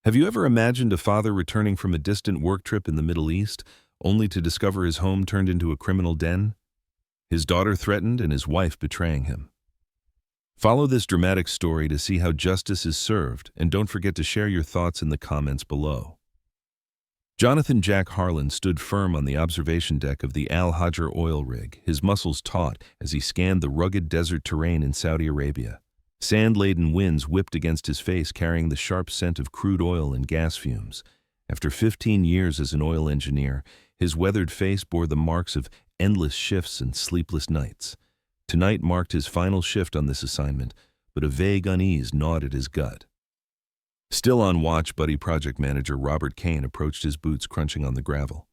Have you ever imagined a father returning from a distant work trip in the Middle East, only to discover his home turned into a criminal den? His daughter threatened and his wife betraying him. Follow this dramatic story to see how justice is served, and don't forget to share your thoughts in the comments below. Jonathan Jack Harlan stood firm on the observation deck of the Al Hajr oil rig, his muscles taut as he scanned the rugged desert terrain in Saudi Arabia. Sand-laden winds whipped against his face, carrying the sharp scent of crude oil and gas fumes. After 15 years as an oil engineer, his weathered face bore the marks of endless shifts and sleepless nights. Tonight marked his final shift on this assignment, but a vague unease gnawed at his gut. Still on watch, buddy project manager Robert Kane approached his boots crunching on the gravel.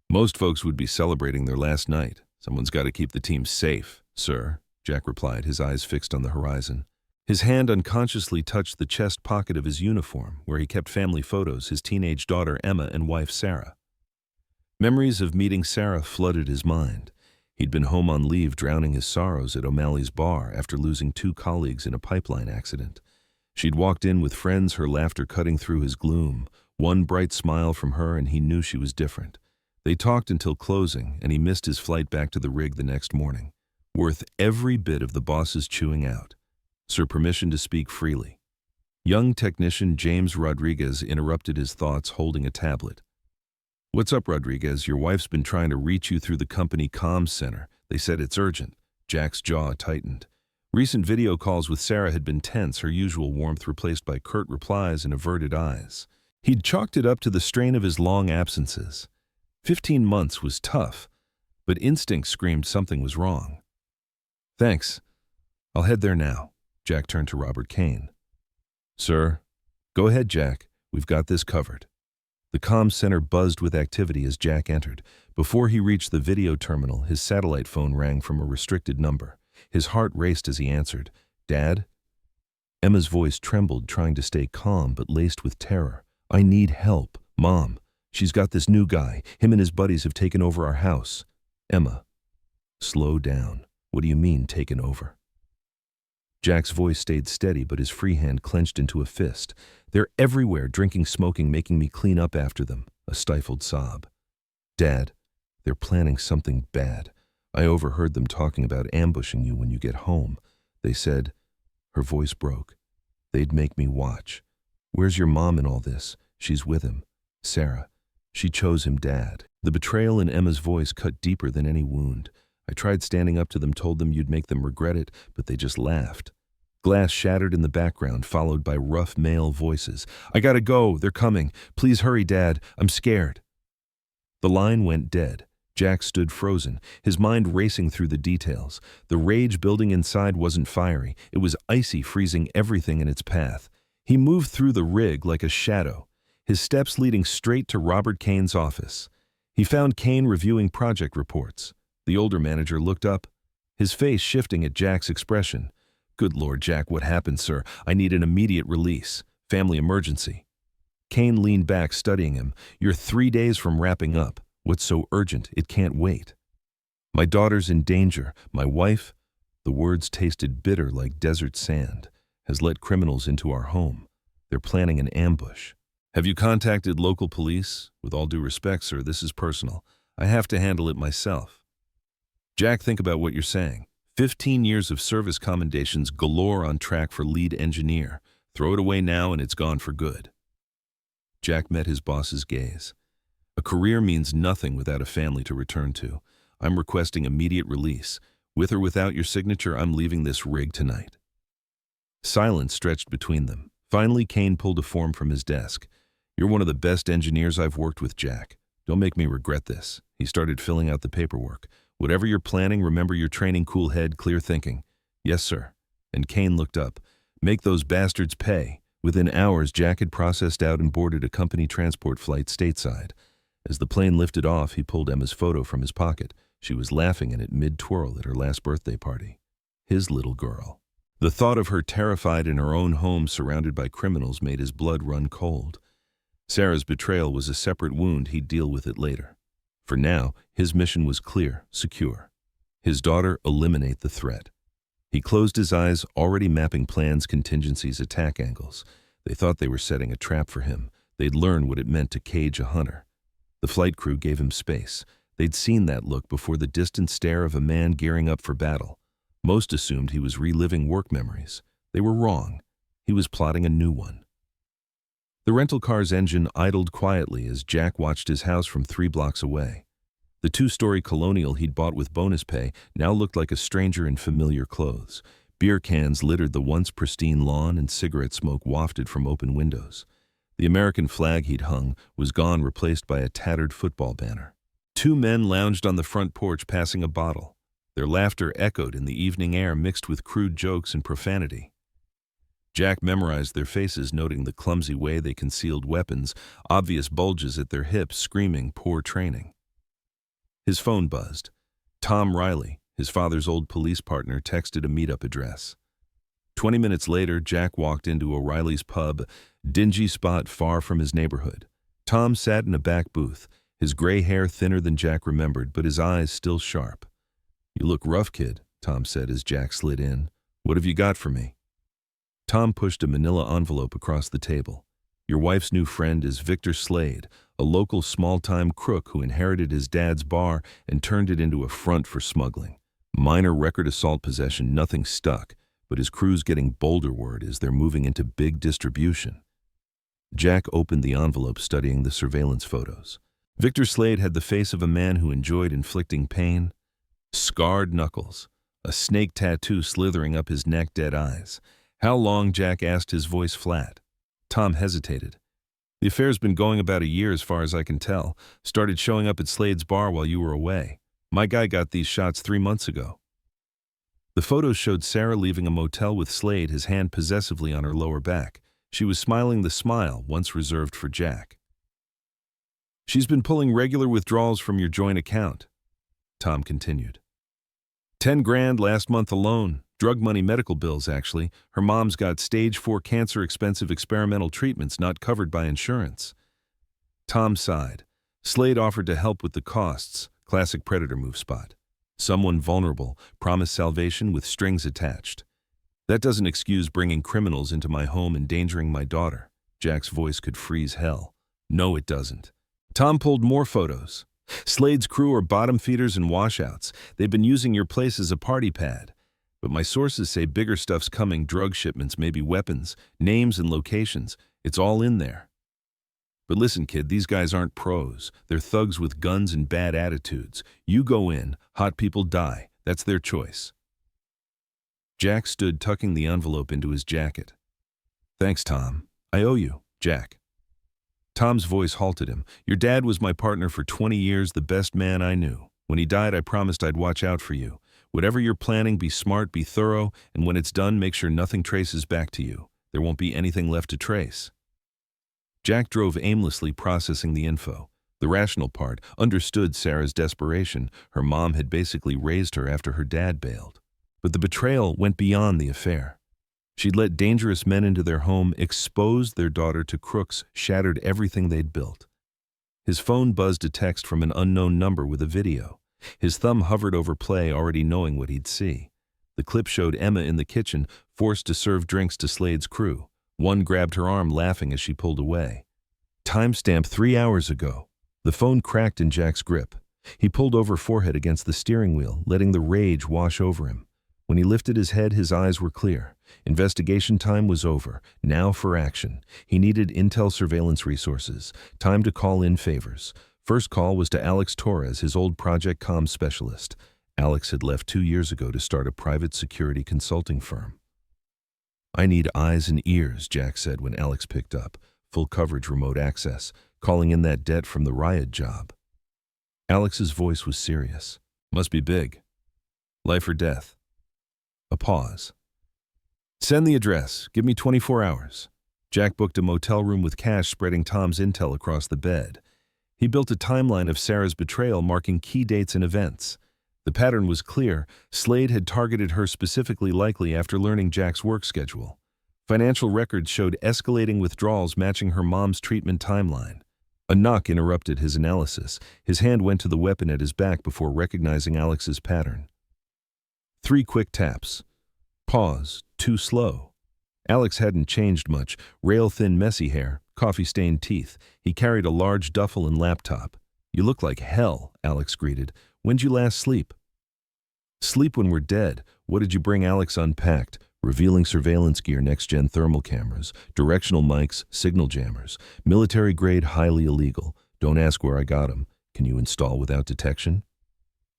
Most folks would be celebrating their last night. Someone's got to keep the team safe, sir, Jack replied, his eyes fixed on the horizon. His hand unconsciously touched the chest pocket of his uniform, where he kept family photos, his teenage daughter Emma and wife Sarah. Memories of meeting Sarah flooded his mind. He'd been home on leave, drowning his sorrows at O'Malley's bar after losing 2 colleagues in a pipeline accident. She'd walked in with friends, her laughter cutting through his gloom. One bright smile from her and he knew she was different. They talked until closing, and he missed his flight back to the rig the next morning. Worth every bit of the boss's chewing out. Sir, permission to speak freely. Young technician James Rodriguez interrupted his thoughts, holding a tablet. What's up, Rodriguez? Your wife's been trying to reach you through the company comms center. They said it's urgent. Jack's jaw tightened. Recent video calls with Sarah had been tense, her usual warmth replaced by curt replies and averted eyes. He'd chalked it up to the strain of his long absences. 15 months was tough, but instinct screamed something was wrong. Thanks. I'll head there now. Jack turned to Robert Kane. Sir? Go ahead, Jack. We've got this covered. The comm center buzzed with activity as Jack entered. Before he reached the video terminal, his satellite phone rang from a restricted number. His heart raced as he answered. Dad? Emma's voice trembled, trying to stay calm but laced with terror. I need help, Mom. She's got this new guy. Him and his buddies have taken over our house. Emma. Slow down. What do you mean, taken over? Jack's voice stayed steady, but his free hand clenched into a fist. They're everywhere, drinking, smoking, making me clean up after them. A stifled sob. Dad, they're planning something bad. I overheard them talking about ambushing you when you get home. They said, her voice broke, they'd make me watch. Where's your mom in all this? She's with him. Sarah. She chose him, Dad. The betrayal in Emma's voice cut deeper than any wound. I tried standing up to them, told them you'd make them regret it, but they just laughed. Glass shattered in the background, followed by rough male voices. I gotta go. They're coming. Please hurry, Dad. I'm scared. The line went dead. Jack stood frozen, his mind racing through the details. The rage building inside wasn't fiery. It was icy, freezing everything in its path. He moved through the rig like a shadow, his steps leading straight to Robert Kane's office. He found Kane reviewing project reports. The older manager looked up, his face shifting at Jack's expression. Good Lord, Jack, what happened, sir? I need an immediate release. Family emergency. Kane leaned back, studying him. You're 3 days from wrapping up. What's so urgent? It can't wait. My daughter's in danger. My wife, the words tasted bitter like desert sand, has let criminals into our home. They're planning an ambush. Have you contacted local police? With all due respect, sir, this is personal. I have to handle it myself. Jack, think about what you're saying. 15 years of service commendations galore on track for lead engineer. Throw it away now and it's gone for good. Jack met his boss's gaze. A career means nothing without a family to return to. I'm requesting immediate release. With or without your signature, I'm leaving this rig tonight. Silence stretched between them. Finally, Kane pulled a form from his desk. You're one of the best engineers I've worked with, Jack. Don't make me regret this. He started filling out the paperwork. Whatever you're planning, remember your training, cool head, clear thinking. Yes, sir. And Kane looked up. Make those bastards pay. Within hours, Jack had processed out and boarded a company transport flight stateside. As the plane lifted off, he pulled Emma's photo from his pocket. She was laughing in it mid-twirl at her last birthday party. His little girl. The thought of her terrified in her own home surrounded by criminals made his blood run cold. Sarah's betrayal was a separate wound. He'd deal with it later. For now, his mission was clear, secure. His daughter, eliminate the threat. He closed his eyes, already mapping plans, contingencies, attack angles. They thought they were setting a trap for him. They'd learn what it meant to cage a hunter. The flight crew gave him space. They'd seen that look before, the distant stare of a man gearing up for battle. Most assumed he was reliving work memories. They were wrong. He was plotting a new one. The rental car's engine idled quietly as Jack watched his house from 3 blocks away. The 2-story colonial he'd bought with bonus pay now looked like a stranger in familiar clothes. Beer cans littered the once pristine lawn and cigarette smoke wafted from open windows. The American flag he'd hung was gone, replaced by a tattered football banner. 2 men lounged on the front porch passing a bottle. Their laughter echoed in the evening air, mixed with crude jokes and profanity. Jack memorized their faces, noting the clumsy way they concealed weapons, obvious bulges at their hips, screaming poor training. His phone buzzed. Tom Riley, his father's old police partner, texted a meetup address. 20 minutes later, Jack walked into O'Reilly's pub, dingy spot far from his neighborhood. Tom sat in a back booth, his gray hair thinner than Jack remembered, but his eyes still sharp. "You look rough, kid," Tom said as Jack slid in. "What have you got for me?" Tom pushed a manila envelope across the table. "Your wife's new friend is Victor Slade, a local small-time crook who inherited his dad's bar and turned it into a front for smuggling. Minor record assault possession, nothing stuck, but his crew's getting bolder word as they're moving into big distribution." Jack opened the envelope, studying the surveillance photos. Victor Slade had the face of a man who enjoyed inflicting pain. Scarred knuckles, a snake tattoo slithering up his neck, dead eyes. "How long?" Jack asked, his voice flat. Tom hesitated. "The affair's been going about a year as far as I can tell. Started showing up at Slade's bar while you were away. My guy got these shots 3 months ago." The photos showed Sarah leaving a motel with Slade, his hand possessively on her lower back. She was smiling the smile once reserved for Jack. "She's been pulling regular withdrawals from your joint account," Tom continued. 10 grand last month alone. Drug money, medical bills, actually. Her mom's got stage 4 cancer, expensive experimental treatments not covered by insurance." Tom sighed. Slade offered to help with the costs. Classic predator move spot. Someone vulnerable, promised salvation with strings attached. "That doesn't excuse bringing criminals into my home, endangering my daughter." Jack's voice could freeze hell. "No, it doesn't." Tom pulled more photos. "Slade's crew are bottom feeders and washouts. They've been using your place as a party pad. But my sources say bigger stuff's coming, drug shipments, maybe weapons, names and locations. It's all in there. But listen, kid, these guys aren't pros. They're thugs with guns and bad attitudes. You go in, hot people die. That's their choice." Jack stood, tucking the envelope into his jacket. "Thanks, Tom. I owe you, Jack." Tom's voice halted him. "Your dad was my partner for 20 years, the best man I knew. When he died, I promised I'd watch out for you. Whatever you're planning, be smart, be thorough, and when it's done, make sure nothing traces back to you. There won't be anything left to trace." Jack drove aimlessly, processing the info. The rational part, understood Sarah's desperation. Her mom had basically raised her after her dad bailed. But the betrayal went beyond the affair. She'd let dangerous men into their home, exposed their daughter to crooks, shattered everything they'd built. His phone buzzed a text from an unknown number with a video. His thumb hovered over play, already knowing what he'd see. The clip showed Emma in the kitchen, forced to serve drinks to Slade's crew. One grabbed her arm, laughing as she pulled away. Timestamp 3 hours ago. The phone cracked in Jack's grip. He pulled over, forehead against the steering wheel, letting the rage wash over him. When he lifted his head, his eyes were clear. Investigation time was over. Now for action. He needed intel surveillance resources. Time to call in favors. First call was to Alex Torres, his old Project Comms specialist. Alex had left 2 years ago to start a private security consulting firm. "I need eyes and ears," Jack said when Alex picked up. "Full coverage, remote access. Calling in that debt from the riot job." Alex's voice was serious. "Must be big. Life or death." A pause. "Send the address. Give me 24 hours. Jack booked a motel room with cash, spreading Tom's intel across the bed. He built a timeline of Sarah's betrayal, marking key dates and events. The pattern was clear. Slade had targeted her specifically, likely after learning Jack's work schedule. Financial records showed escalating withdrawals matching her mom's treatment timeline. A knock interrupted his analysis. His hand went to the weapon at his back before recognizing Alex's pattern. 3 quick taps. Pause. Too slow. Alex hadn't changed much. Rail-thin messy hair, coffee-stained teeth. He carried a large duffel and laptop. "You look like hell," Alex greeted. "When'd you last sleep?" "Sleep when we're dead. What did you bring?" Alex unpacked, revealing surveillance gear, next-gen thermal cameras, directional mics, signal jammers, military-grade, highly illegal. "Don't ask where I got them. Can you install without detection?"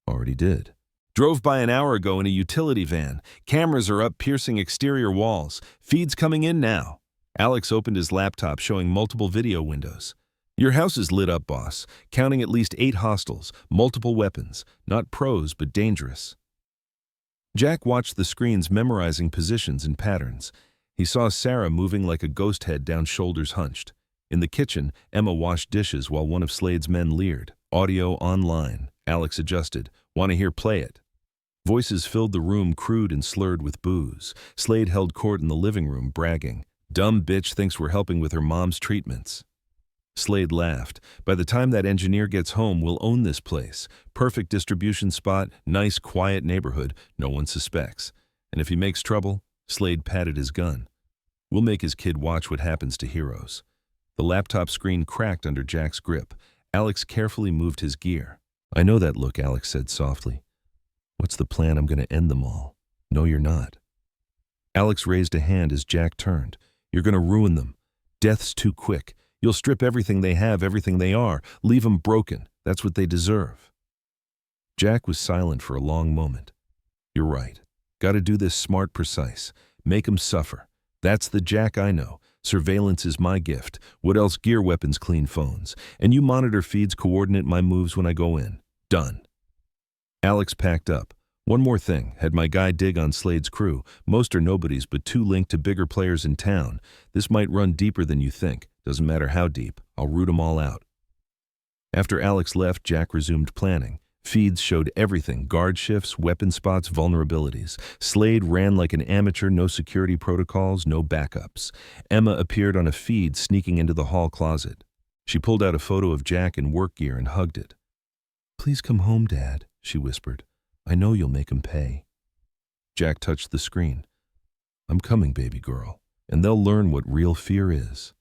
"Already did. Drove by an hour ago in a utility van. Cameras are up, piercing exterior walls. Feeds coming in now." Alex opened his laptop, showing multiple video windows. "Your house is lit up, boss. Counting at least 8 hostiles, multiple weapons. Not pros, but dangerous." Jack watched the screens, memorizing positions and patterns. He saw Sarah moving like a ghost, head down, shoulders hunched. In the kitchen, Emma washed dishes while one of Slade's men leered. Audio online. Alex adjusted. "Want to hear? Play it." Voices filled the room, crude and slurred with booze. Slade held court in the living room, bragging. "Dumb bitch thinks we're helping with her mom's treatments." Slade laughed. "By the time that engineer gets home, we'll own this place. Perfect distribution spot, nice, quiet neighborhood, no one suspects. And if he makes trouble," Slade patted his gun, "we'll make his kid watch what happens to heroes." The laptop screen cracked under Jack's grip. Alex carefully moved his gear. "I know that look," Alex said softly. "What's the plan?" "I'm going to end them all." "No, you're not." Alex raised a hand as Jack turned. "You're going to ruin them. Death's too quick. You'll strip everything they have, everything they are, leave them broken. That's what they deserve." Jack was silent for a long moment. "You're right. Got to do this smart, precise. Make them suffer. That's the Jack I know. Surveillance is my gift. What else? Gear, weapons, clean phones. And you monitor feeds, coordinate my moves when I go in. Done." Alex packed up. "One more thing. Had my guy dig on Slade's crew. Most are nobodies, but 2 linked to bigger players in town. This might run deeper than you think. Doesn't matter how deep. I'll root them all out." After Alex left, Jack resumed planning. Feeds showed everything: guard shifts, weapon spots, vulnerabilities. Slade ran like an amateur, no security protocols, no backups. Emma appeared on a feed, sneaking into the hall closet. She pulled out a photo of Jack in work gear and hugged it. "Please come home, Dad," she whispered. "I know you'll make him pay." Jack touched the screen. "I'm coming, baby girl, and they'll learn what real fear is."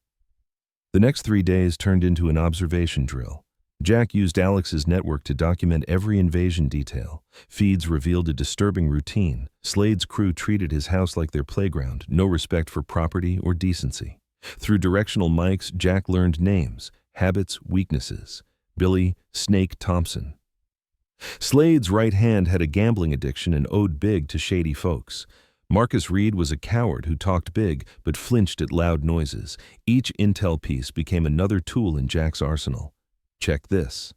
The next 3 days turned into an observation drill. Jack used Alex's network to document every invasion detail. Feeds revealed a disturbing routine. Slade's crew treated his house like their playground, no respect for property or decency. Through directional mics, Jack learned names, habits, weaknesses. Billy Snake Thompson. Slade's right hand had a gambling addiction and owed big to shady folks. Marcus Reed was a coward who talked big but flinched at loud noises. Each intel piece became another tool in Jack's arsenal. "Check this."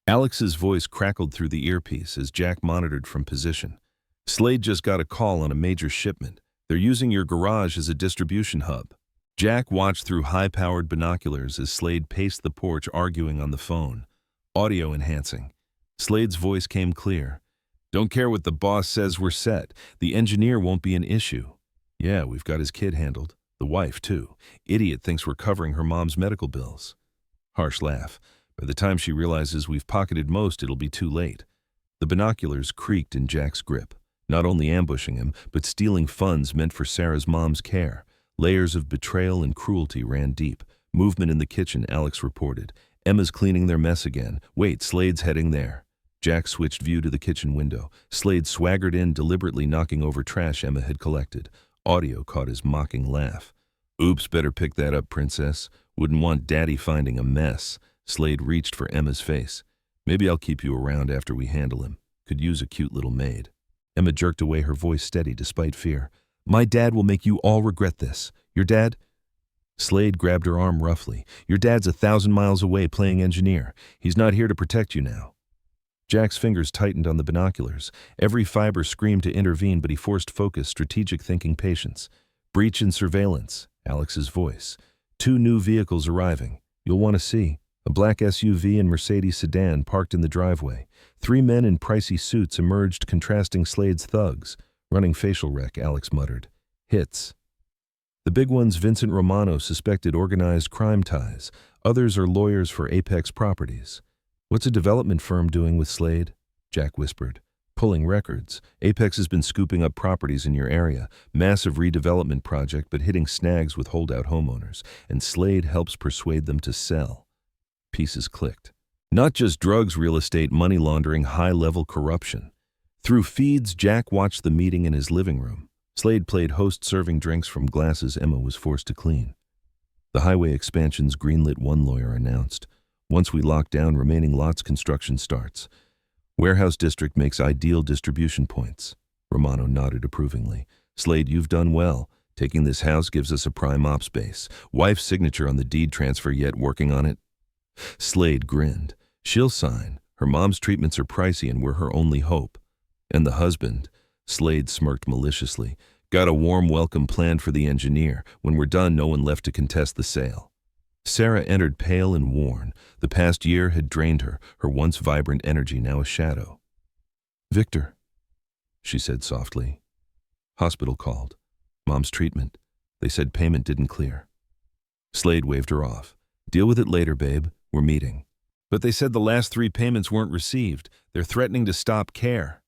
Alex's voice crackled through the earpiece as Jack monitored from position. "Slade just got a call on a major shipment. They're using your garage as a distribution hub." Jack watched through high-powered binoculars as Slade paced the porch, arguing on the phone. Audio enhancing. Slade's voice came clear. "Don't care what the boss says, we're set. The engineer won't be an issue." "Yeah, we've got his kid handled. The wife, too. Idiot thinks we're covering her mom's medical bills." Harsh laugh. "By the time she realizes we've pocketed most, it'll be too late." The binoculars creaked in Jack's grip. Not only ambushing him, but stealing funds meant for Sarah's mom's care. Layers of betrayal and cruelty ran deep. Movement in the kitchen, Alex reported. "Emma's cleaning their mess again. Wait, Slade's heading there." Jack switched view to the kitchen window. Slade swaggered in, deliberately knocking over trash Emma had collected. Audio caught his mocking laugh. "Oops, better pick that up, princess. Wouldn't want Daddy finding a mess." Slade reached for Emma's face. "Maybe I'll keep you around after we handle him. Could use a cute little maid." Emma jerked away, her voice steady despite fear. "My dad will make you all regret this. Your dad?" Slade grabbed her arm roughly. "Your dad's 1,000 miles away playing engineer. He's not here to protect you now." Jack's fingers tightened on the binoculars. Every fiber screamed to intervene, but he forced focus, strategic thinking, patience. "Breach in surveillance." Alex's voice. "2 new vehicles arriving. You'll want to see." A black SUV and Mercedes sedan parked in the driveway. 3 men in pricey suits emerged, contrasting Slade's thugs. "Running facial rec," Alex muttered. "Hits." The big one's Vincent Romano, suspected organized crime ties. Others are lawyers for Apex Properties. "What's a development firm doing with Slade?" Jack whispered. pulling records. Apex has been scooping up properties in your area. Massive redevelopment project, but hitting snags with holdout homeowners. And Slade helps persuade them to sell. Pieces clicked. Not just drugs, real estate, money laundering, high-level corruption. Through feeds, Jack watched the meeting in his living room. Slade played host, serving drinks from glasses Emma was forced to clean. The highway expansion's greenlit, one lawyer announced. Once we lock down remaining lots, construction starts. Warehouse district makes ideal distribution points. Romano nodded approvingly. Slade, you've done well. Taking this house gives us a prime ops base. Wife's signature on the deed transfer, yet working on it? Slade grinned. She'll sign. Her mom's treatments are pricey and we're her only hope. And the husband? Slade smirked maliciously. Got a warm welcome planned for the engineer. When we're done, no one left to contest the sale. Sarah entered pale and worn. The past year had drained her, her once vibrant energy now a shadow. Victor, she said softly. Hospital called. Mom's treatment. They said payment didn't clear. Slade waved her off. Deal with it later, babe. We're meeting. But they said the last 3 payments weren't received. They're threatening to stop care.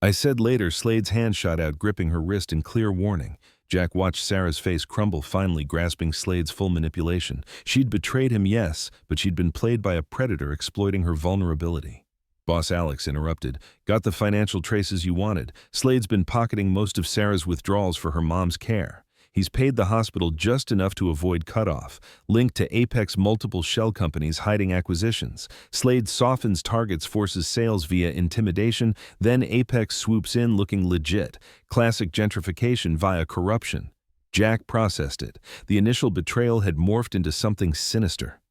I said later. Slade's hand shot out, gripping her wrist in clear warning. Jack watched Sarah's face crumble, finally grasping Slade's full manipulation. She'd betrayed him, yes, but she'd been played by a predator exploiting her vulnerability. Boss Alex interrupted. Got the financial traces you wanted. Slade's been pocketing most of Sarah's withdrawals for her mom's care. He's paid the hospital just enough to avoid cutoff, linked to Apex multiple shell companies hiding acquisitions. Slade softens targets, forces sales via intimidation, then Apex swoops in looking legit. Classic gentrification via corruption. Jack processed it. The initial betrayal had morphed into something sinister.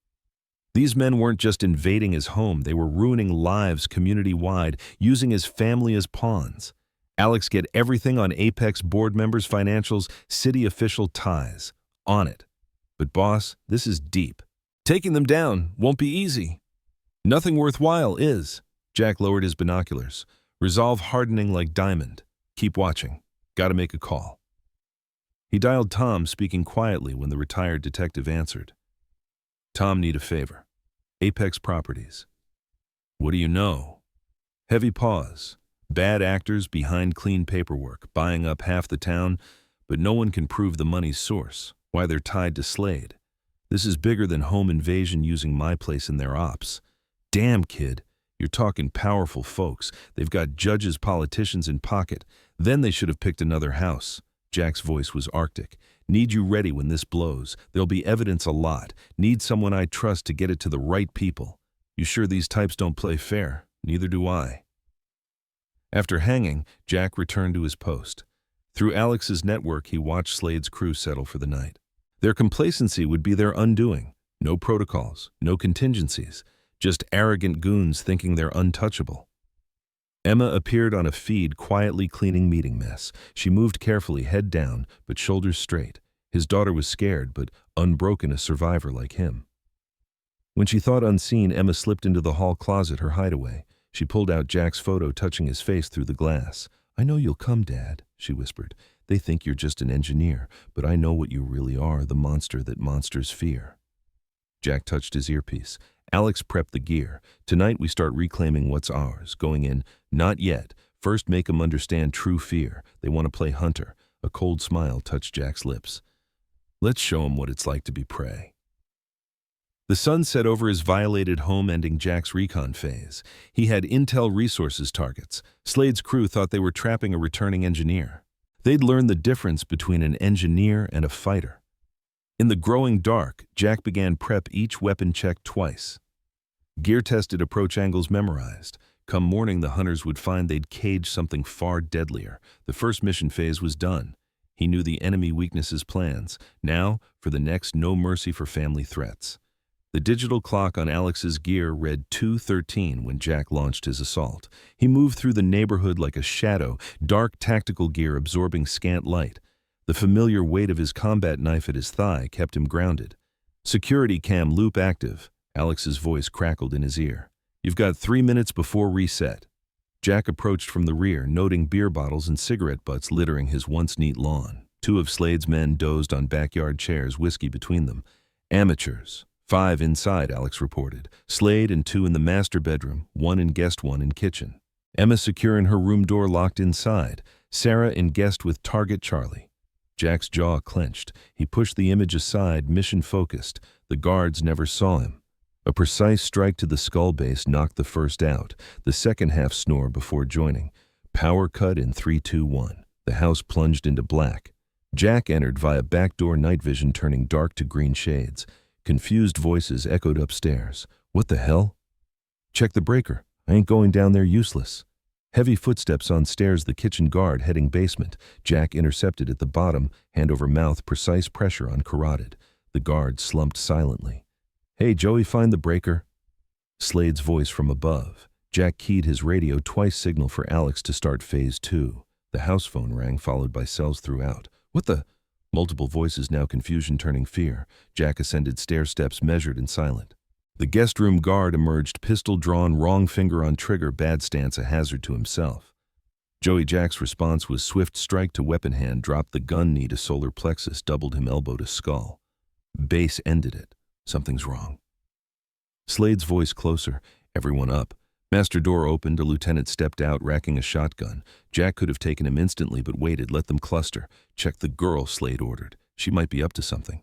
These men weren't just invading his home, they were ruining lives community-wide, using his family as pawns. Alex get everything on Apex board members' financials, city official ties. On it. But boss, this is deep. Taking them down won't be easy. Nothing worthwhile is. Jack lowered his binoculars. Resolve hardening like diamond. Keep watching. Gotta make a call. He dialed Tom, speaking quietly when the retired detective answered. Tom, need a favor. Apex Properties. What do you know? Heavy pause. Bad actors behind clean paperwork, buying up half the town, but no one can prove the money's source, why they're tied to Slade. This is bigger than home invasion using my place in their ops. Damn, kid, you're talking powerful folks. They've got judges, politicians in pocket. Then they should have picked another house. Jack's voice was arctic. Need you ready when this blows. There'll be evidence a lot. Need someone I trust to get it to the right people. You sure these types don't play fair? Neither do I. After hanging, Jack returned to his post. Through Alex's network, he watched Slade's crew settle for the night. Their complacency would be their undoing. No protocols, no contingencies, just arrogant goons thinking they're untouchable. Emma appeared on a feed, quietly cleaning meeting mess. She moved carefully, head down, but shoulders straight. His daughter was scared, but unbroken, a survivor like him. When she thought unseen, Emma slipped into the hall closet, her hideaway. She pulled out Jack's photo, touching his face through the glass. I know you'll come, Dad, she whispered. They think you're just an engineer, but I know what you really are, the monster that monsters fear. Jack touched his earpiece. Alex prepped the gear. Tonight we start reclaiming what's ours, going in, not yet. First make 'em understand true fear. They want to play hunter. A cold smile touched Jack's lips. Let's show 'em what it's like to be prey. The sun set over his violated home, ending Jack's recon phase. He had intel resources targets. Slade's crew thought they were trapping a returning engineer. They'd learned the difference between an engineer and a fighter. In the growing dark, Jack began prep, each weapon checked twice. Gear-tested approach angles memorized. Come morning, the hunters would find they'd caged something far deadlier. The first mission phase was done. He knew the enemy weaknesses plans. Now, for the next, no mercy for family threats. The digital clock on Alex's gear read 2:13 when Jack launched his assault. He moved through the neighborhood like a shadow, dark tactical gear absorbing scant light. The familiar weight of his combat knife at his thigh kept him grounded. Security cam loop active. Alex's voice crackled in his ear. You've got 3 minutes before reset. Jack approached from the rear, noting beer bottles and cigarette butts littering his once neat lawn. 2 of Slade's men dozed on backyard chairs, whiskey between them. Amateurs. 5 inside, Alex reported. Slade and 2 in the master bedroom, 1 in guest, 1 in kitchen. Emma secure in her room door locked inside, Sarah in guest with target Charlie. Jack's jaw clenched. He pushed the image aside, mission focused. The guards never saw him. A precise strike to the skull base knocked the first out, the second half snore before joining. Power cut in 3, 2, 1. The house plunged into black. Jack entered via backdoor night vision, turning dark to green shades. Confused voices echoed upstairs. What the hell? Check the breaker. I ain't going down there useless. Heavy footsteps on stairs, the kitchen guard heading basement. Jack intercepted at the bottom, hand over mouth, precise pressure on carotid. The guard slumped silently. Hey, Joey, find the breaker. Slade's voice from above. Jack keyed his radio, twice signal for Alex to start phase 2. The house phone rang, followed by cells throughout. What the? Multiple voices, now confusion turning fear. Jack ascended stair steps, measured and silent. The guest room guard emerged, pistol drawn, wrong finger on trigger, bad stance, a hazard to himself. Joey Jack's response was swift strike to weapon hand, dropped the gun, knee to solar plexus, doubled him elbow to skull. Base ended it. Something's wrong. Slade's voice closer. Everyone up. Master door opened, a lieutenant stepped out, racking a shotgun. Jack could have taken him instantly, but waited, let them cluster. Check the girl, Slade ordered. She might be up to something.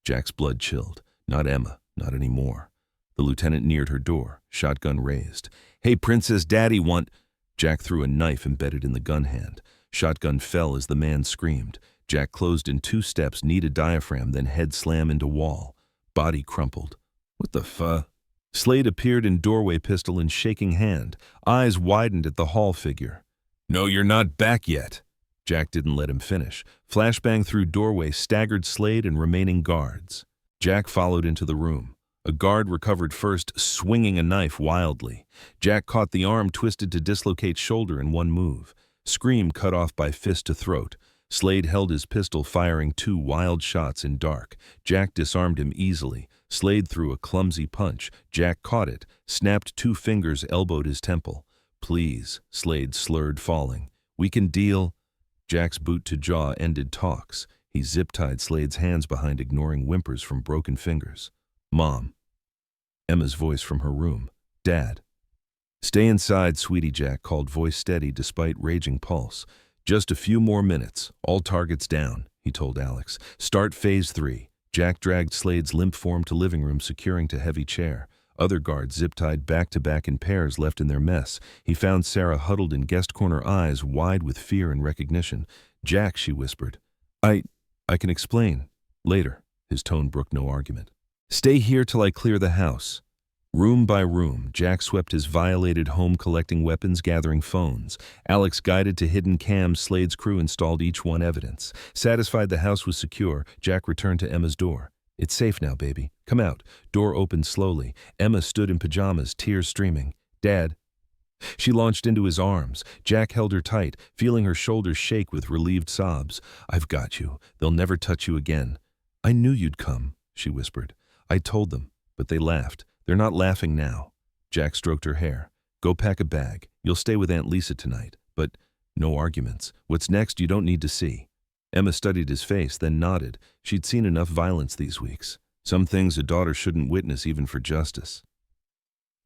Jack's blood chilled. Not Emma, not anymore. The lieutenant neared her door, shotgun raised. Hey, Princess, Daddy want... Jack threw a knife embedded in the gun hand. Shotgun fell as the man screamed. Jack closed in 2 steps, knee to diaphragm, then head slam into wall. Body crumpled. What the fuck? Slade appeared in doorway, pistol in shaking hand. Eyes widened at the hall figure. No, you're not back yet. Jack didn't let him finish. Flashbang through doorway, staggered Slade and remaining guards. Jack followed into the room. A guard recovered first, swinging a knife wildly. Jack caught the arm, twisted to dislocate shoulder in one move. Scream cut off by fist to throat. Slade held his pistol, firing 2 wild shots in dark. Jack disarmed him easily. Slade threw a clumsy punch. Jack caught it, snapped 2 fingers, elbowed his temple. Please, Slade slurred, falling. We can deal. Jack's boot to jaw ended talks. He zip-tied Slade's hands behind, ignoring whimpers from broken fingers. Mom. Emma's voice from her room. Dad. Stay inside, sweetie, Jack called, voice steady despite raging pulse. Just a few more minutes. All targets down, he told Alex. Start phase 3. Jack dragged Slade's limp form to living room, securing to heavy chair. Other guards zip-tied back-to-back in pairs, left in their mess. He found Sarah huddled in guest corner, eyes wide with fear and recognition. Jack, she whispered. I can explain. Later. His tone brooked no argument. Stay here till I clear the house. Room by room, Jack swept his violated home, collecting weapons, gathering phones. Alex guided to hidden cams. Slade's crew installed each one, evidence. Satisfied the house was secure, Jack returned to Emma's door. It's safe now, baby. Come out. Door opened slowly. Emma stood in pajamas, tears streaming. Dad. She launched into his arms. Jack held her tight, feeling her shoulders shake with relieved sobs. I've got you. They'll never touch you again. I knew you'd come, she whispered. I told them, but they laughed. They're not laughing now. Jack stroked her hair. Go pack a bag. You'll stay with Aunt Lisa tonight. But no arguments. What's next you don't need to see. Emma studied his face, then nodded. She'd seen enough violence these weeks. Some things a daughter shouldn't witness, even for justice.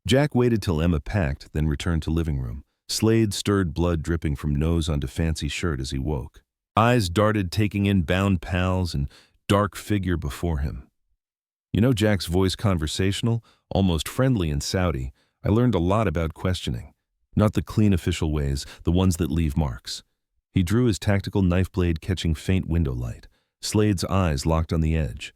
Jack waited till Emma packed, then returned to living room. Slade stirred, blood dripping from nose onto fancy shirt as he woke. Eyes darted, taking in bound pals and dark figure before him. You know, Jack's voice conversational, almost friendly and Saudi. I learned a lot about questioning. Not the clean official ways, the ones that leave marks. He drew his tactical knife blade, catching faint window light. Slade's eyes locked on the edge.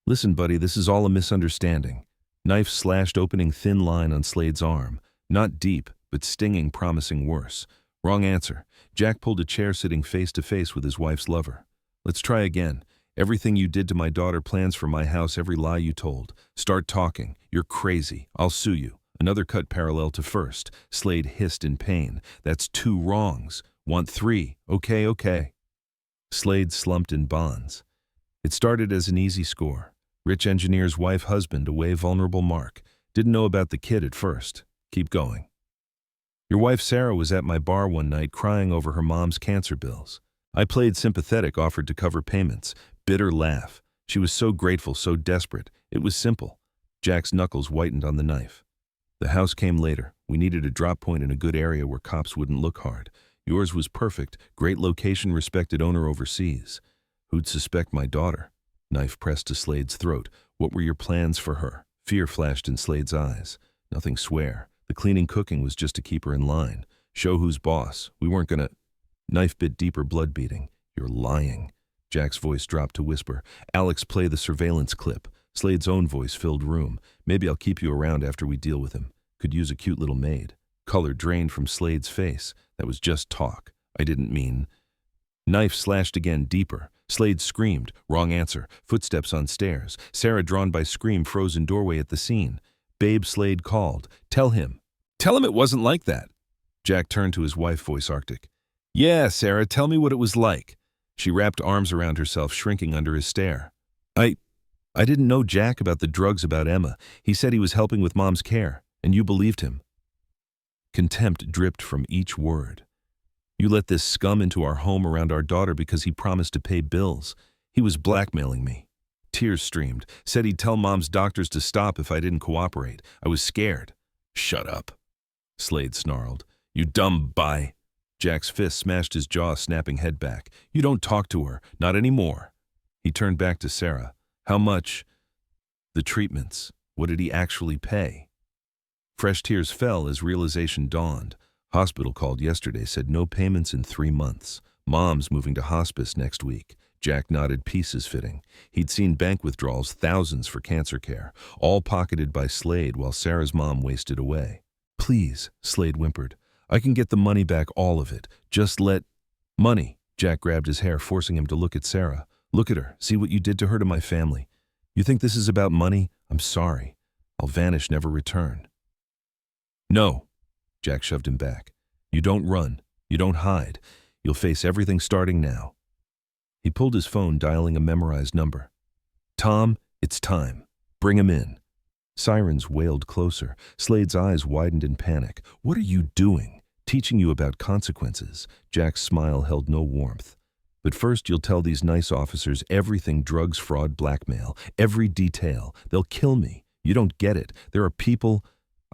Listen, buddy, this is all a misunderstanding. Knife slashed, opening thin line on Slade's arm. Not deep, but stinging, promising worse. Wrong answer. Jack pulled a chair, sitting face to face with his wife's lover. Let's try again. Everything you did to my daughter, plans for my house, every lie you told. Start talking. You're crazy. I'll sue you. Another cut parallel to first. Slade hissed in pain. That's 2 wrongs. Want 3. Okay. Slade slumped in bonds. It started as an easy score. Rich engineer's wife, husband, away, vulnerable Mark. Didn't know about the kid at first. Keep going. Your wife Sarah was at my bar one night crying over her mom's cancer bills. I played sympathetic, offered to cover payments. Bitter laugh. She was so grateful, so desperate. It was simple. Jack's knuckles whitened on the knife. The house came later. We needed a drop point in a good area where cops wouldn't look hard. Yours was perfect. Great location, respected owner overseas. Who'd suspect my daughter? Knife pressed to Slade's throat. What were your plans for her? Fear flashed in Slade's eyes. Nothing, swear. The cleaning cooking was just to keep her in line. Show who's boss. We weren't gonna... Knife bit deeper, blood beating. You're lying. Jack's voice dropped to whisper. Alex, play the surveillance clip. Slade's own voice filled room. Maybe I'll keep you around after we deal with him. Could use a cute little maid. Color drained from Slade's face. That was just talk. I didn't mean... Knife slashed again, deeper. Slade screamed. Wrong answer. Footsteps on stairs. Sarah, drawn by scream, frozen doorway at the scene. Babe, Slade called. Tell him. Tell him it wasn't like that. Jack turned to his wife, voice arctic. Yeah, Sarah, tell me what it was like. She wrapped arms around herself, shrinking under his stare. I didn't know Jack about the drugs, about Emma. He said he was helping with Mom's care, and you believed him. Contempt dripped from each word. You let this scum into our home around our daughter because he promised to pay bills. He was blackmailing me. Tears streamed. Said he'd tell Mom's doctors to stop if I didn't cooperate. I was scared. Shut up. Slade snarled. You dumb bye. Jack's fist smashed his jaw, snapping head back. You don't talk to her. Not anymore. He turned back to Sarah. How much? The treatments. What did he actually pay? Fresh tears fell as realization dawned. Hospital called yesterday, said no payments in 3 months. Mom's moving to hospice next week. Jack nodded, pieces fitting. He'd seen bank withdrawals, thousands for cancer care, all pocketed by Slade while Sarah's mom wasted away. Please, Slade whimpered. I can get the money back, all of it. Just let... Money. Jack grabbed his hair, forcing him to look at Sarah. Look at her. See what you did to her, to my family. You think this is about money? I'm sorry. I'll vanish, never return. No. Jack shoved him back. You don't run. You don't hide. You'll face everything starting now. He pulled his phone, dialing a memorized number. Tom, it's time. Bring him in. Sirens wailed closer. Slade's eyes widened in panic. What are you doing? Teaching you about consequences. Jack's smile held no warmth. But first you'll tell these nice officers everything: drugs, fraud, blackmail, every detail. They'll kill me. You don't get it. There are people...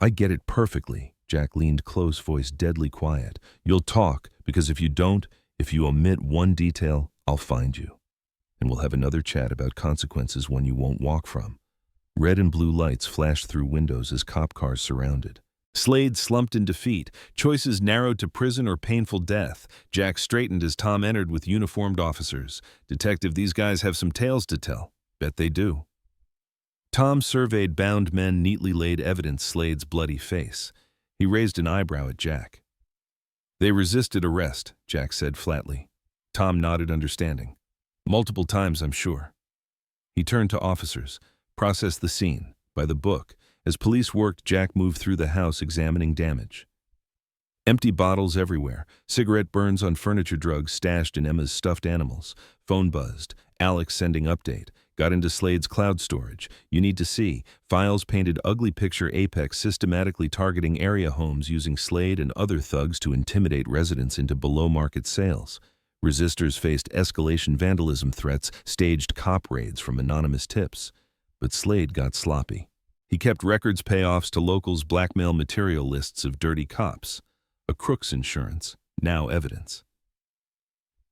I get it perfectly. Jack leaned close, voice deadly quiet. You'll talk, because if you don't, if you omit one detail, I'll find you. And we'll have another chat about consequences, one you won't walk from. Red and blue lights flashed through windows as cop cars surrounded. Slade slumped in defeat. Choices narrowed to prison or painful death. Jack straightened as Tom entered with uniformed officers. Detective, these guys have some tales to tell. Bet they do. Tom surveyed bound men, neatly laid evidence, Slade's bloody face. He raised an eyebrow at Jack. They resisted arrest, Jack said flatly. Tom nodded, understanding. Multiple times, I'm sure. He turned to officers. Process the scene. By the book. As police worked, Jack moved through the house, examining damage. Empty bottles everywhere. Cigarette burns on furniture, drugs stashed in Emma's stuffed animals. Phone buzzed. Alex sending update. Got into Slade's cloud storage. You need to see. Files painted ugly picture Apex systematically targeting area homes using Slade and other thugs to intimidate residents into below-market sales. Resistors faced escalation vandalism threats, staged cop raids from anonymous tips. But Slade got sloppy. He kept records, payoffs to locals, blackmail material, lists of dirty cops. A crook's insurance, now evidence.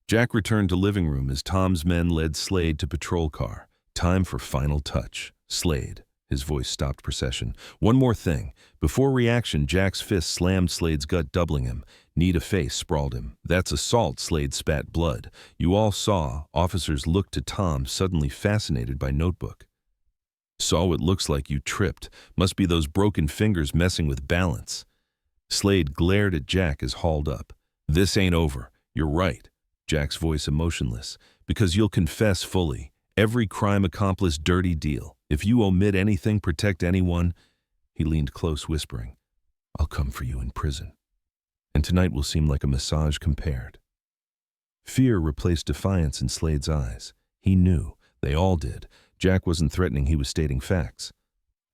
Jack returned to living room as Tom's men led Slade to patrol car. Time for final touch. Slade. His voice stopped procession. One more thing. Before reaction, Jack's fist slammed Slade's gut, doubling him. Knee to face, sprawled him. That's assault. Slade spat blood. You all saw. Officers looked to Tom, suddenly fascinated by notebook. Saw what looks like you tripped. Must be those broken fingers messing with balance. Slade glared at Jack as hauled up. This ain't over. You're right. Jack's voice emotionless. Because you'll confess fully. Every crime accomplished, dirty deal. If you omit anything, protect anyone. He leaned close, whispering, I'll come for you in prison. And tonight will seem like a massage compared. Fear replaced defiance in Slade's eyes. He knew. They all did. Jack wasn't threatening, he was stating facts.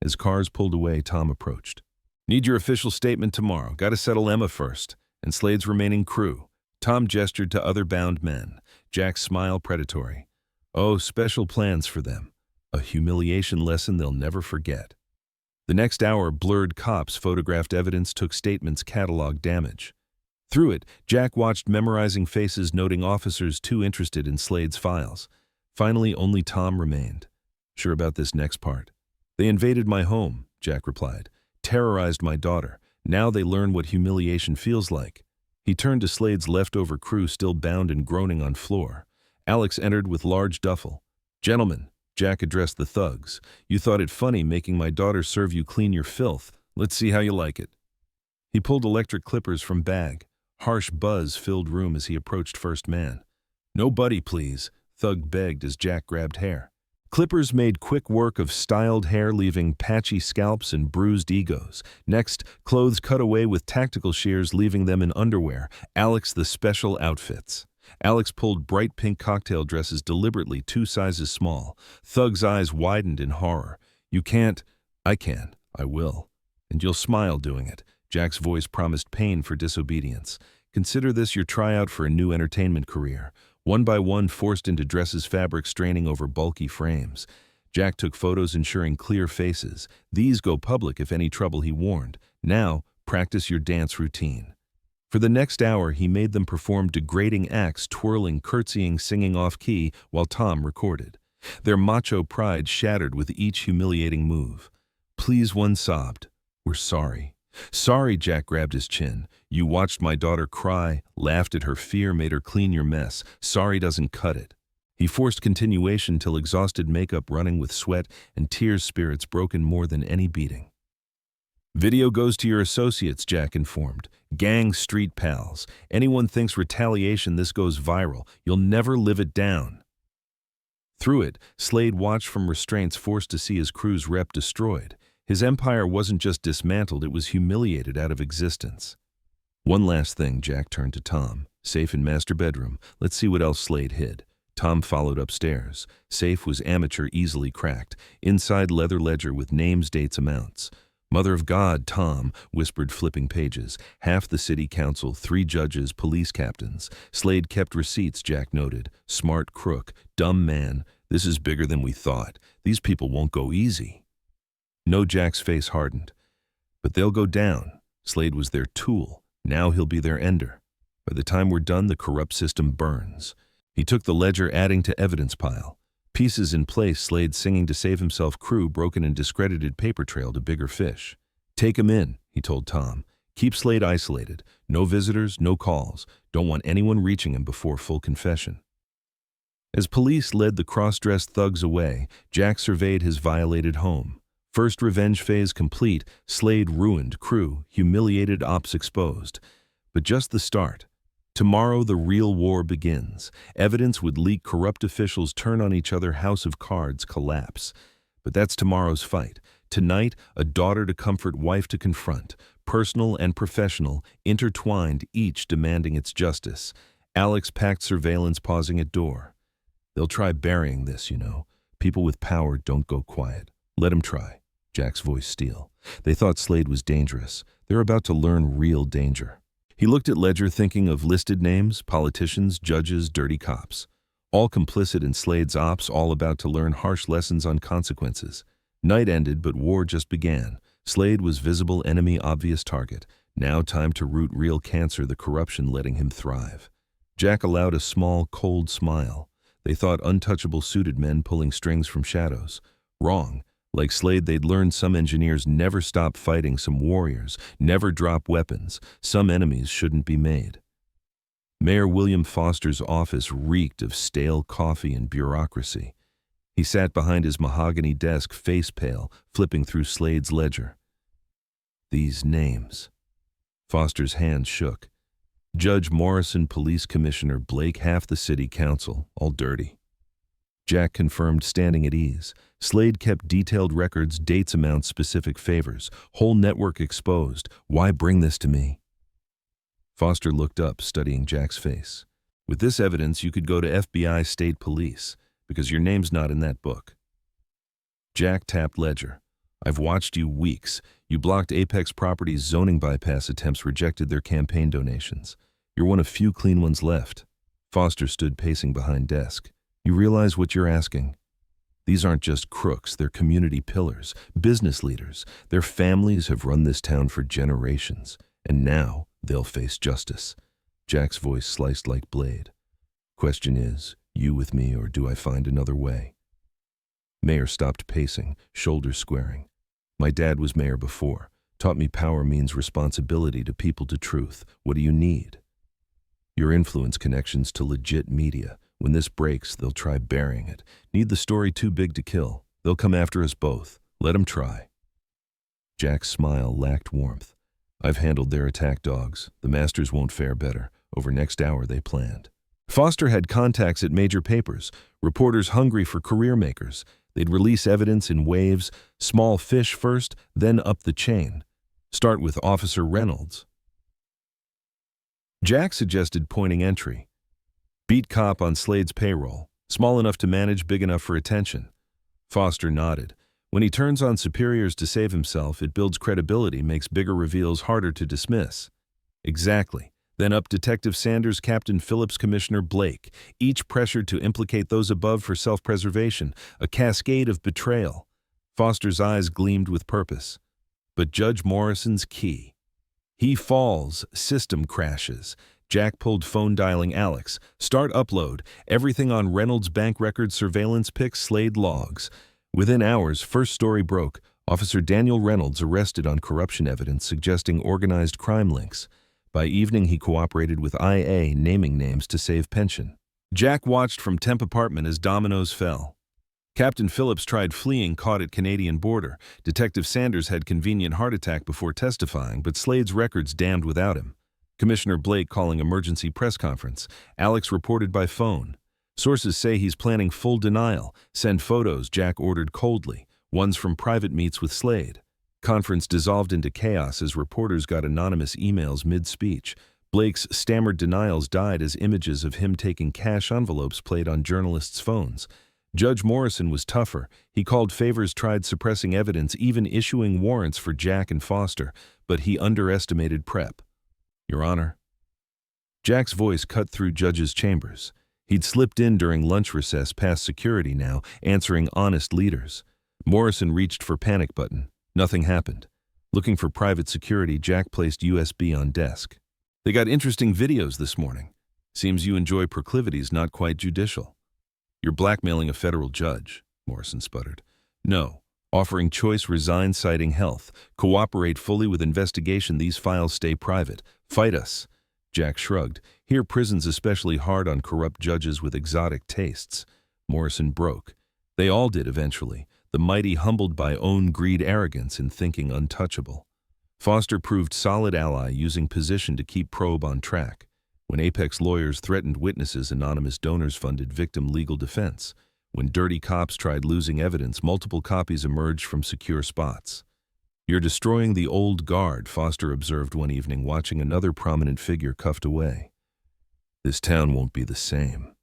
As cars pulled away, Tom approached. Need your official statement tomorrow. Gotta settle Emma first. And Slade's remaining crew. Tom gestured to other bound men. Jack's smile predatory. Oh, special plans for them. A humiliation lesson they'll never forget. The next hour, blurred cops photographed evidence, took statements, cataloged damage. Through it, Jack watched, memorizing faces, noting officers too interested in Slade's files. Finally, only Tom remained. Sure about this next part? They invaded my home, Jack replied. Terrorized my daughter. Now they learn what humiliation feels like. He turned to Slade's leftover crew, still bound and groaning on floor. Alex entered with large duffel. Gentlemen, Jack addressed the thugs, you thought it funny making my daughter serve you clean your filth. Let's see how you like it. He pulled electric clippers from bag. Harsh buzz filled room as he approached first man. No buddy, please, thug begged as Jack grabbed hair. Clippers made quick work of styled hair, leaving patchy scalps and bruised egos. Next, clothes cut away with tactical shears, leaving them in underwear. Alex, the special outfits. Alex pulled bright pink cocktail dresses deliberately 2 sizes small. Thug's eyes widened in horror. You can't. I can. I will. And you'll smile doing it. Jack's voice promised pain for disobedience. Consider this your tryout for a new entertainment career. One by one, forced into dresses, fabric straining over bulky frames. Jack took photos, ensuring clear faces. These go public if any trouble, he warned. Now, practice your dance routine. For the next hour, he made them perform degrading acts, twirling, curtsying, singing off-key, while Tom recorded. Their macho pride shattered with each humiliating move. Please, one sobbed. We're sorry. Sorry, Jack grabbed his chin. You watched my daughter cry, laughed at her fear, made her clean your mess. Sorry doesn't cut it. He forced continuation till exhausted, makeup running with sweat and tears, spirits broken more than any beating. Video goes to your associates, Jack informed. Gang, street pals. Anyone thinks retaliation, this goes viral. You'll never live it down. Through it, Slade watched from restraints, forced to see his crew's rep destroyed. His empire wasn't just dismantled, it was humiliated out of existence. One last thing, Jack turned to Tom. Safe in master bedroom. Let's see what else Slade hid. Tom followed upstairs. Safe was amateur, easily cracked. Inside, leather ledger with names, dates, amounts. Mother of God, Tom whispered, flipping pages. Half the city council, 3 judges, police captains. Slade kept receipts, Jack noted. Smart crook, dumb man. This is bigger than we thought. These people won't go easy. No, Jack's face hardened. But they'll go down. Slade was their tool. Now he'll be their ender. By the time we're done, the corrupt system burns. He took the ledger, adding to evidence pile. Pieces in place, Slade singing to save himself, crew broken and discredited, paper trail to bigger fish. Take him in, he told Tom. Keep Slade isolated. No visitors, no calls. Don't want anyone reaching him before full confession. As police led the cross-dressed thugs away, Jack surveyed his violated home. First revenge phase complete, Slade ruined, crew humiliated, ops exposed. But just the start. Tomorrow the real war begins. Evidence would leak, corrupt officials turn on each other, house of cards collapse. But that's tomorrow's fight. Tonight, a daughter to comfort, wife to confront. Personal and professional, intertwined, each demanding its justice. Alex packed surveillance, pausing at door. They'll try burying this, you know. People with power don't go quiet. Let them try. Jack's voice steel. They thought Slade was dangerous. They're about to learn real danger. He looked at ledger, thinking of listed names, politicians, judges, dirty cops. All complicit in Slade's ops, all about to learn harsh lessons on consequences. Night ended, but war just began. Slade was visible enemy, obvious target. Now time to root real cancer, the corruption letting him thrive. Jack allowed a small, cold smile. They thought untouchable suited men pulling strings from shadows. Wrong. Like Slade, they'd learned some engineers never stop fighting, some warriors never drop weapons, some enemies shouldn't be made. Mayor William Foster's office reeked of stale coffee and bureaucracy. He sat behind his mahogany desk, face pale, flipping through Slade's ledger. These names. Foster's hand shook. Judge Morrison, Police Commissioner Blake, half the city council, all dirty. Jack confirmed, standing at ease. Slade kept detailed records, dates, amounts, specific favors. Whole network exposed. Why bring this to me? Foster looked up, studying Jack's face. With this evidence, you could go to FBI, state police, because your name's not in that book. Jack tapped ledger. I've watched you weeks. You blocked Apex Properties' zoning bypass attempts, rejected their campaign donations. You're one of few clean ones left. Foster stood pacing behind desk. You realize what you're asking? These aren't just crooks, they're community pillars, business leaders. Their families have run this town for generations, and now they'll face justice. Jack's voice sliced like blade. Question is, you with me or do I find another way? Mayor stopped pacing, shoulders squaring. My dad was mayor before, taught me power means responsibility to people to truth. What do you need? Your influence connections to legit media. When this breaks, they'll try burying it. Need the story too big to kill. They'll come after us both. Let them try. Jack's smile lacked warmth. I've handled their attack dogs. The masters won't fare better. Over next hour they planned. Foster had contacts at major papers, reporters hungry for career makers. They'd release evidence in waves, small fish first, then up the chain. Start with Officer Reynolds. Jack suggested pointing entry. Beat cop on Slade's payroll, small enough to manage, big enough for attention. Foster nodded. When he turns on superiors to save himself, it builds credibility, makes bigger reveals harder to dismiss. Exactly. Then up Detective Sanders, Captain Phillips, Commissioner Blake, each pressured to implicate those above for self-preservation, a cascade of betrayal. Foster's eyes gleamed with purpose. But Judge Morrison's key. He falls, system crashes. Jack pulled phone dialing Alex. Start upload. Everything on Reynolds' bank records, surveillance pics, Slade logs. Within hours, first story broke. Officer Daniel Reynolds arrested on corruption evidence suggesting organized crime links. By evening, he cooperated with IA, naming names to save pension. Jack watched from temp apartment as dominoes fell. Captain Phillips tried fleeing, caught at Canadian border. Detective Sanders had convenient heart attack before testifying, but Slade's records damned without him. Commissioner Blake calling emergency press conference. Alex reported by phone. Sources say he's planning full denial. Send photos, Jack ordered coldly. Ones from private meets with Slade. Conference dissolved into chaos as reporters got anonymous emails mid-speech. Blake's stammered denials died as images of him taking cash envelopes played on journalists' phones. Judge Morrison was tougher. He called favors, tried suppressing evidence, even issuing warrants for Jack and Foster, but he underestimated prep. Your Honor. Jack's voice cut through Judge's chambers. He'd slipped in during lunch recess past security now, answering honest leaders. Morrison reached for panic button. Nothing happened. Looking for private security, Jack placed USB on desk. They got interesting videos this morning. Seems you enjoy proclivities not quite judicial. You're blackmailing a federal judge, Morrison sputtered. No. Offering choice, resign, citing health. Cooperate fully with investigation. These files stay private. Fight us. Jack shrugged. Here prison's especially hard on corrupt judges with exotic tastes. Morrison broke. They all did eventually. The mighty humbled by own greed, arrogance, and thinking untouchable. Foster proved solid ally, using position to keep probe on track. When Apex lawyers threatened witnesses, anonymous donors funded victim legal defense. When dirty cops tried losing evidence, multiple copies emerged from secure spots. You're destroying the old guard, Foster observed one evening, watching another prominent figure cuffed away. This town won't be the same.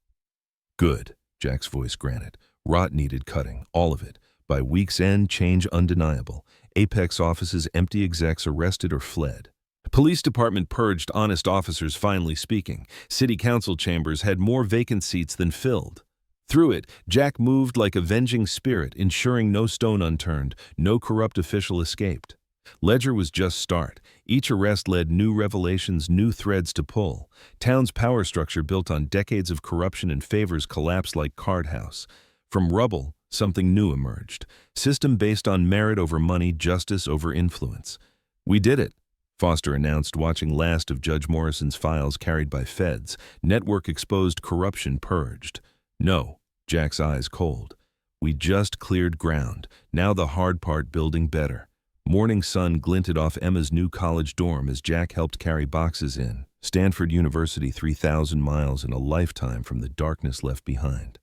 Good, Jack's voice granted. Rot needed cutting, all of it. By week's end, change undeniable. Apex offices empty, execs arrested or fled. Police department purged, honest officers finally speaking. City council chambers had more vacant seats than filled. Through it, Jack moved like avenging spirit, ensuring no stone unturned, no corrupt official escaped. Ledger was just start. Each arrest led new revelations, new threads to pull. Town's power structure built on decades of corruption and favors collapsed like card house. From rubble, something new emerged. System based on merit over money, justice over influence. We did it, Foster announced, watching last of Judge Morrison's files carried by feds. Network exposed, corruption purged. No, Jack's eyes cold. We just cleared ground. Now the hard part, building better. Morning sun glinted off Emma's new college dorm as Jack helped carry boxes in. Stanford University, 3,000 miles in a lifetime from the darkness left behind.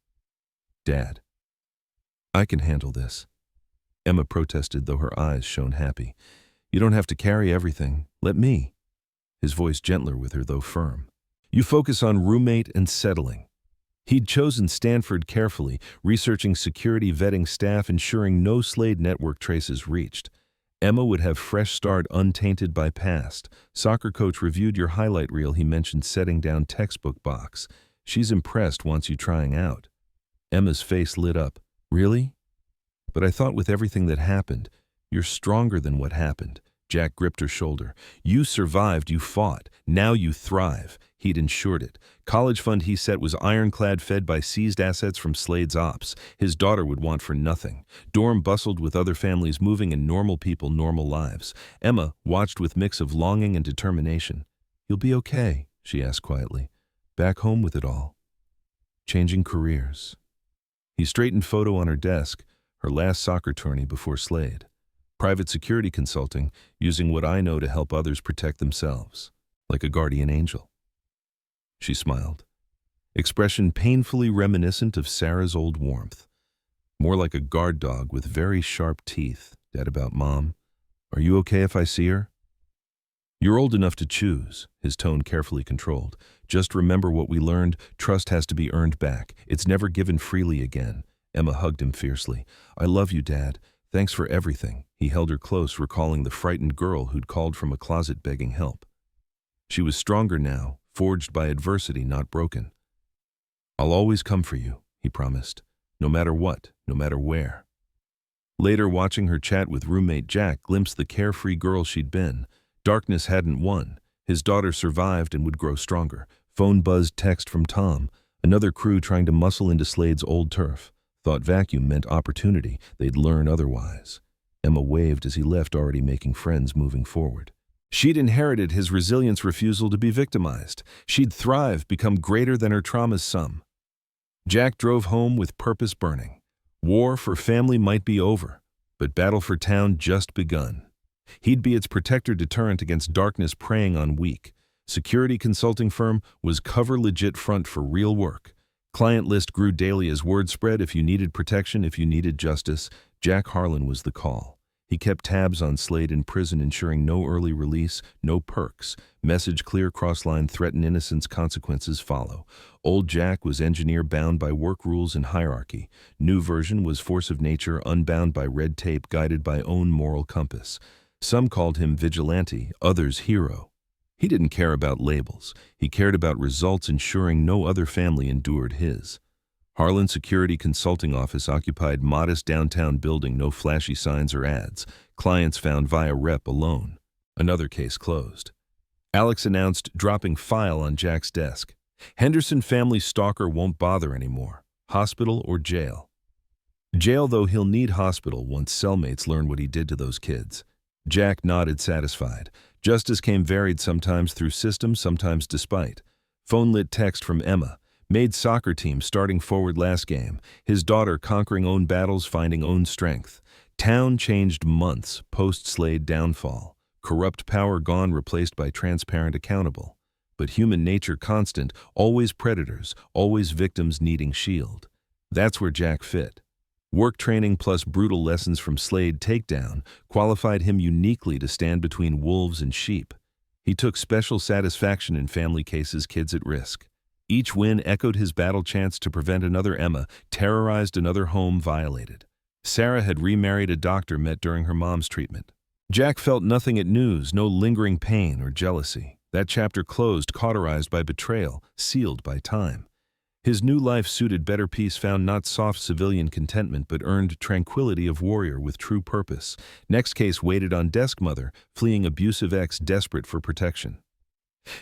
Dad. I can handle this. Emma protested, though her eyes shone happy. You don't have to carry everything. Let me. His voice gentler with her, though firm. You focus on roommate and settling. He'd chosen Stanford carefully, researching security, vetting staff, ensuring no Slade network traces reached. Emma would have fresh start untainted by past. Soccer coach reviewed your highlight reel. He mentioned setting down textbook box. She's impressed, wants you trying out. Emma's face lit up. Really? But I thought with everything that happened, you're stronger than what happened. Jack gripped her shoulder. You survived, you fought. Now you thrive. He'd ensured it. College fund he set was ironclad, fed by seized assets from Slade's ops. His daughter would want for nothing. Dorm bustled with other families moving and normal people, normal lives. Emma watched with mix of longing and determination. You'll be okay, she asked quietly. Back home with it all. Changing careers. He straightened photo on her desk, her last soccer tourney before Slade. Private security consulting, using what I know to help others protect themselves, like a guardian angel. She smiled, expression painfully reminiscent of Sarah's old warmth. More like a guard dog with very sharp teeth. Dad, about Mom. Are you okay if I see her? You're old enough to choose, his tone carefully controlled. Just remember what we learned, trust has to be earned back. It's never given freely again. Emma hugged him fiercely. I love you, Dad. Thanks for everything. He held her close, recalling the frightened girl who'd called from a closet begging help. She was stronger now, forged by adversity, not broken. I'll always come for you, he promised. No matter what, no matter where. Later, watching her chat with roommate Jack, glimpsed the carefree girl she'd been. Darkness hadn't won. His daughter survived and would grow stronger. Phone buzzed, text from Tom. Another crew trying to muscle into Slade's old turf. Thought vacuum meant opportunity. They'd learn otherwise. Emma waved as he left, already making friends moving forward. She'd inherited his resilience, refusal to be victimized. She'd thrive, become greater than her trauma's sum. Jack drove home with purpose burning. War for family might be over, but battle for town just begun. He'd be its protector, deterrent against darkness preying on weak. Security consulting firm was cover legit front for real work. Client list grew daily as word spread. If you needed protection, if you needed justice, Jack Harlan was the call. He kept tabs on Slade in prison, ensuring no early release, no perks. Message clear, cross-line, threaten innocence, consequences follow. Old Jack was engineer bound by work rules and hierarchy. New version was force of nature, unbound by red tape, guided by own moral compass. Some called him vigilante, others hero. He didn't care about labels. He cared about results, ensuring no other family endured his. Harlan Security Consulting Office occupied modest downtown building, no flashy signs or ads. Clients found via rep alone. Another case closed. Alex announced, dropping file on Jack's desk. Henderson family stalker won't bother anymore. Hospital or jail? Jail, though he'll need hospital once cellmates learn what he did to those kids. Jack nodded, satisfied. Justice came varied, sometimes through system, sometimes despite. Phone lit text from Emma. Made soccer team starting forward last game. His daughter conquering own battles, finding own strength. Town changed months post-Slade downfall. Corrupt power gone, replaced by transparent accountable. But human nature constant, always predators, always victims needing shield. That's where Jack fit. Work training plus brutal lessons from Slade takedown qualified him uniquely to stand between wolves and sheep. He took special satisfaction in family cases, kids at risk. Each win echoed his battle chants to prevent another Emma, terrorized another home, violated. Sarah had remarried a doctor met during her mom's treatment. Jack felt nothing at news, no lingering pain or jealousy. That chapter closed, cauterized by betrayal, sealed by time. His new life suited better peace, found not soft civilian contentment but earned tranquility of warrior with true purpose. Next case waited on desk, mother, fleeing abusive ex, desperate for protection.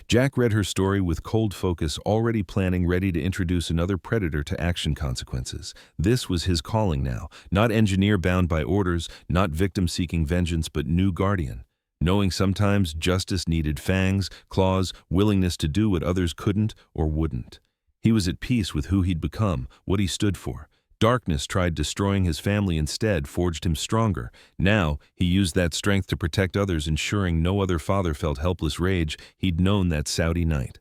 Jack read her story with cold focus, already planning, ready to introduce another predator to action consequences. This was his calling now, not engineer bound by orders, not victim seeking vengeance, but new guardian. Knowing sometimes justice needed fangs, claws, willingness to do what others couldn't or wouldn't. He was at peace with who he'd become, what he stood for. Darkness tried destroying his family, instead forged him stronger. Now, he used that strength to protect others, ensuring no other father felt helpless rage he'd known that Saudi night.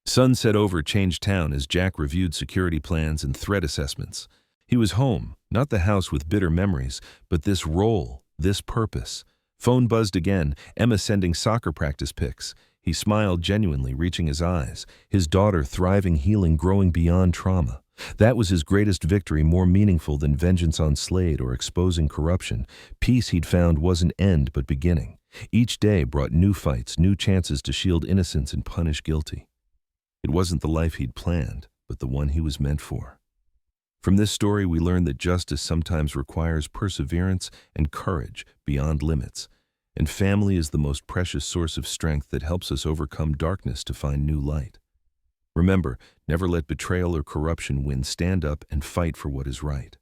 Sunset over changed town as Jack reviewed security plans and threat assessments. He was home, not the house with bitter memories, but this role, this purpose. Phone buzzed again, Emma sending soccer practice pics. He smiled genuinely, reaching his eyes. His daughter thriving, healing, growing beyond trauma. That was his greatest victory, more meaningful than vengeance on Slade or exposing corruption. Peace he'd found wasn't end but beginning. Each day brought new fights, new chances to shield innocence and punish guilty. It wasn't the life he'd planned, but the one he was meant for. From this story, we learn that justice sometimes requires perseverance and courage beyond limits, and family is the most precious source of strength that helps us overcome darkness to find new light. Remember, never let betrayal or corruption win. Stand up and fight for what is right.